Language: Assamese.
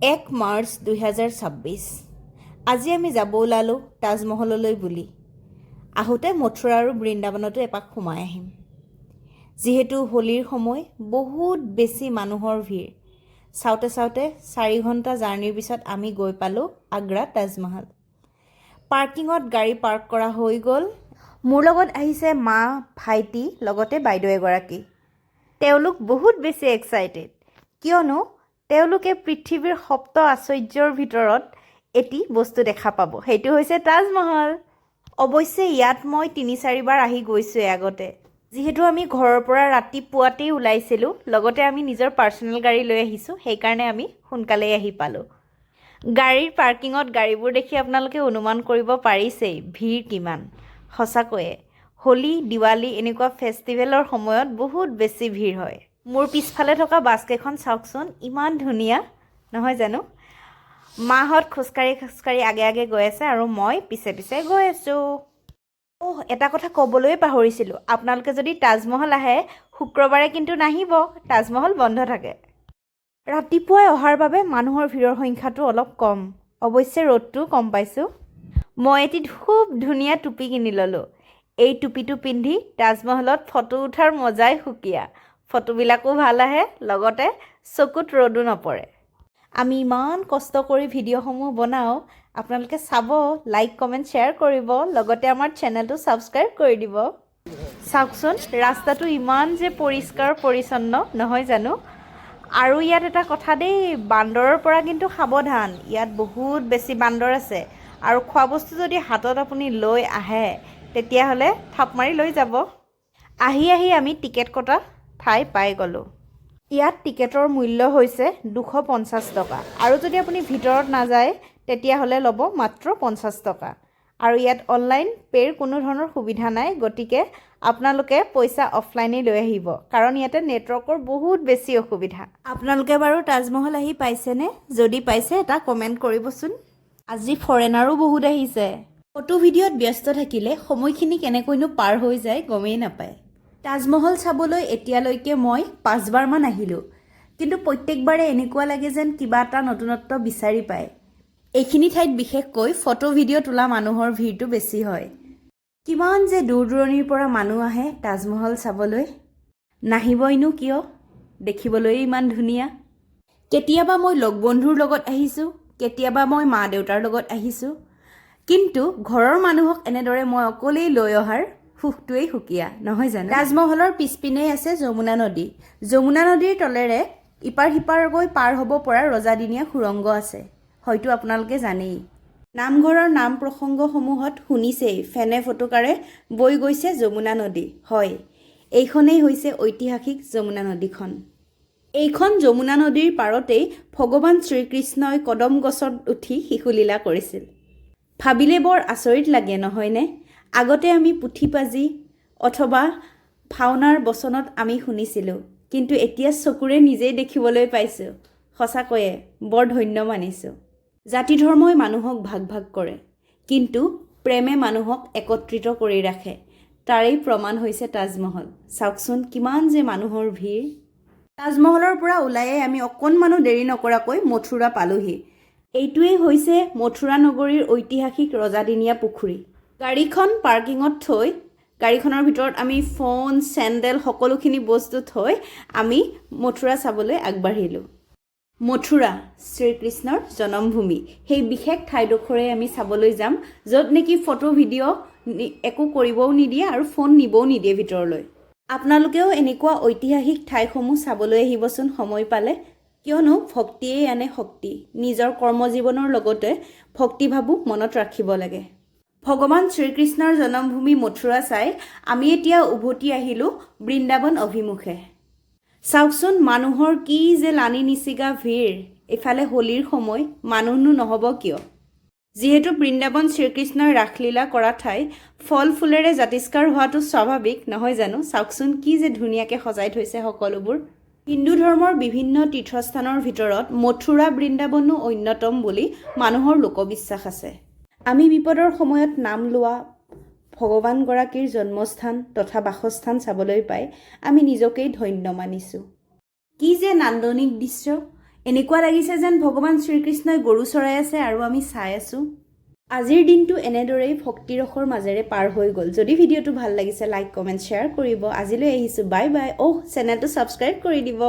1 মাৰ্চ 2026 আজি আমি যাব ওলালোঁ তাজমহললৈ বুলি। আহোঁতে মথুৰা আৰু বৃন্দাবনতো এপাক সোমাই আহিম। যিহেতু হোলীৰ সময়, বহুত বেছি মানুহৰ ভিৰ। চাওঁতে চাওঁতে 4 ঘণ্টা জাৰ্ণিৰ পিছত আমি গৈ পালোঁ আগ্ৰা তাজমহল। পাৰ্কিঙত গাড়ী পাৰ্ক কৰা হৈ গ'ল। মোৰ লগত আহিছে মা, ভাইটি, লগতে বাইদেউ এগৰাকী। তেওঁলোক বহুত বেছি এক্সাইটেড, কিয়নো তেওঁলোকে পৃথিৱীৰ সপ্ত আশ্চৰ্যৰ ভিতৰত এটি বস্তু দেখা পাব, সেইটো হৈছে তাজমহল। অৱশ্যে ইয়াত মই 3-4 বাৰ আহি গৈছোঁৱেই আগতে। যিহেতু আমি ঘৰৰ পৰা ৰাতিপুৱাতেই ওলাইছিলোঁ, লগতে আমি নিজৰ পাৰ্চনেল গাড়ী লৈ আহিছোঁ, সেইকাৰণে আমি সোনকালেই আহি পালোঁ। গাড়ীৰ পাৰ্কিঙত গাড়ীবোৰ দেখি আপোনালোকে অনুমান কৰিব পাৰিছেই ভিৰ কিমান। সঁচাকৈয়ে হোলী, দিৱালী এনেকুৱা ফেষ্টিভেলৰ সময়ত বহুত বেছি ভিৰ হয়। মোৰ পিছফালে থকা বাছকেইখন চাওকচোন, ইমান ধুনীয়া নহয় জানো? মাহঁত খোজকাঢ়ি খোজকাঢ়ি আগে আগে গৈ আছে আৰু মই পিছে পিছে গৈ আছোঁ। এটা কথা ক'বলৈয়ে পাহৰিছিলোঁ, আপোনালোকে যদি তাজমহল আহে শুক্ৰবাৰে কিন্তু নাহিব, তাজমহল বন্ধ থাকে। ৰাতিপুৱাই অহাৰ বাবে মানুহৰ ভিৰৰ সংখ্যাটো অলপ কম, অৱশ্যে ৰ'দটোও কম পাইছোঁ। মই এটি খুব ধুনীয়া টুপি কিনি ল'লোঁ। এই টুপিটো পিন্ধি তাজমহলত ফটো উঠাৰ মজাই সুকীয়া। ফটোবিলাকো ভাল আহে, লগতে চকুত ৰ'দো নপৰে। আমি ইমান কষ্ট কৰি ভিডিঅ'সমূহ বনাওঁ, আপোনালোকে চাব, লাইক, কমেণ্ট, শ্বেয়াৰ কৰিব, লগতে আমাৰ চেনেলটো ছাবস্ক্ৰাইব কৰি দিব। চাওকচোন, ৰাস্তাটো ইমান যে পৰিষ্কাৰ পৰিচ্ছন্ন নহয় জানো? আৰু ইয়াত এটা কথা দেই, বান্দৰৰ পৰা কিন্তু সাৱধান। ইয়াত বহুত বেছি বান্দৰ আছে, আৰু খোৱা বস্তু যদি হাতত আপুনি লৈ আহে তেতিয়াহ'লে থাপ মাৰি লৈ যাব। আহি আমি টিকেট কটা ঠাই পাই গ'লোঁ। ইয়াত টিকেটৰ মূল্য হৈছে 250 টকা, আৰু যদি আপুনি ভিতৰত নাযায় তেতিয়াহ'লে ল'ব মাত্ৰ 50 টকা। আৰু ইয়াত অনলাইন পে'ৰ কোনো ধৰণৰ সুবিধা নাই, গতিকে আপোনালোকে পইচা অফলাইনেই লৈ আহিব, কাৰণ ইয়াতে নেটৱৰ্কৰ বহুত বেছি অসুবিধা। আপোনালোকে বাৰু তাজমহল আহি পাইছেনে? যদি পাইছে এটা কমেণ্ট কৰিবচোন। আজি ফৰেনাৰো বহুত আহিছে। ফটো ভিডিঅ'ত ব্যস্ত থাকিলে সময়খিনি কেনেকৈনো পাৰ হৈ যায় গমেই নাপায়। তাজমহল চাবলৈ এতিয়ালৈকে মই 5 বাৰমান আহিলোঁ, কিন্তু প্ৰত্যেকবাৰে এনেকুৱা লাগে যেন কিবা এটা নতুনত্ব বিচাৰি পায়। এইখিনি ঠাইত বিশেষকৈ ফটো ভিডিঅ' তোলা মানুহৰ ভিৰটো বেছি হয়। কিমান যে দূৰ দূৰণিৰ পৰা মানুহ আহে তাজমহল চাবলৈ। নাহিবইনো কিয়, দেখিবলৈয়ে ইমান ধুনীয়া। কেতিয়াবা মই লগ বন্ধুৰ লগত আহিছোঁ, কেতিয়াবা মই মা দেউতাৰ লগত আহিছোঁ, কিন্তু ঘৰৰ মানুহক এনেদৰে মই অকলেই লৈ অহাৰ সুখটোৱেই সুকীয়া নহয় জানো? তাজমহলৰ পিছপিনেই আছে যমুনা নদী। যমুনা নদীৰ তলেৰে ইপাৰ সিপাৰ গৈ পাৰ হ'ব পৰা ৰজাদিনীয়া সুৰংগ আছে, হয়তো আপোনালোকে জানেই। নামঘৰৰ নাম প্ৰসংগসমূহত শুনিছেই, ফেনে ফোটোকাৰে বৈ গৈছে যমুনা নদী। হয়, এইখনেই হৈছে ঐতিহাসিক যমুনা নদীখন। এইখন যমুনা নদীৰ পাৰতেই ভগৱান শ্ৰীকৃষ্ণই কদম গছত উঠি শিশুলীলা কৰিছিল। ভাবিলে বৰ আচৰিত লাগে নহয়নে? আগতে আমি পুথি-পাঁজি অথবা ভাওনাৰ বচনত আমি শুনিছিলোঁ, কিন্তু এতিয়া চকুৰে নিজেই দেখিবলৈ পাইছোঁ। সঁচাকৈয়ে বৰ ধন্য মানিছোঁ। জাতি ধৰ্মই মানুহক ভাগ ভাগ কৰে, কিন্তু প্ৰেমে মানুহক একত্ৰিত কৰি ৰাখে। তাৰেই প্ৰমাণ হৈছে তাজমহল। চাওকচোন কিমান যে মানুহৰ ভিৰ। তাজমহলৰ পৰা ওলাইয়ে আমি অকণমানো দেৰি নকৰাকৈ মথুৰা পালোহি। এইটোৱেই হৈছে মথুৰা নগৰীৰ ঐতিহাসিক ৰজাদিনীয়া পুখুৰী। গাড়ীখন পাৰ্কিঙত থৈ গাড়ীখনৰ ভিতৰত আমি ফোন, চেণ্ডেল সকলোখিনি বস্তু থৈ আমি মথুৰা চাবলৈ আগবাঢ়িলোঁ। মথুৰা শ্ৰীকৃষ্ণৰ জন্মভূমি, সেই বিশেষ ঠাইডোখৰেই আমি চাবলৈ যাম, য'ত নেকি ফটো ভিডিঅ' একো কৰিবও নিদিয়ে আৰু ফোন নিবও নিদিয়ে ভিতৰলৈ। আপোনালোকেও এনেকুৱা ঐতিহাসিক ঠাইসমূহ চাবলৈ আহিবচোন সময় পালে, কিয়নো ভক্তিয়েই আনে শক্তি। নিজৰ কৰ্মজীৱনৰ লগতে ভক্তিভাৱো মনত ৰাখিব লাগে। ভগৱান শ্ৰীকৃষ্ণৰ জন্মভূমি মথুৰা চাই আমি এতিয়া উভতি আহিলোঁ বৃন্দাবন অভিমুখে। চাওকচোন মানুহৰ কি যে লানি নিচিগা ভিৰ। এইফালে হোলীৰ সময়, মানুহনো নহ'ব কিয়? যিহেতু বৃন্দাবন শ্ৰীকৃষ্ণই ৰাসলীলা কৰা ঠাই, ফল ফুলেৰে জাতিষ্কাৰ হোৱাটো স্বাভাৱিক নহয় জানো? চাওকচোন কি যে ধুনীয়াকৈ সজাই থৈছে সকলোবোৰ। হিন্দু ধৰ্মৰ বিভিন্ন তীৰ্থস্থানৰ ভিতৰত মথুৰা বৃন্দাবনো অন্যতম বুলি মানুহৰ লোকবিশ্বাস আছে। আমি বিপদৰ সময়ত নাম লোৱা ভগৱানগৰাকীৰ জন্মস্থান তথা বাসস্থান চাবলৈ পাই আমি নিজকেই ধন্য মানিছোঁ। কি যে নান্দনিক দৃশ্য! এনেকুৱা লাগিছে যেন ভগৱান শ্ৰীকৃষ্ণই গৰু চৰাই আছে আৰু আমি চাই আছোঁ। আজিৰ দিনটো এনেদৰেই ভক্তিৰসৰ মাজেৰে পাৰ হৈ গ'ল। যদি ভিডিঅ'টো ভাল লাগিছে লাইক কমেণ্ট শ্বেয়াৰ কৰিব। আজিলৈ আহিছোঁ, বাই বাই। চেনেলটো ছাবস্ক্ৰাইব কৰি দিব।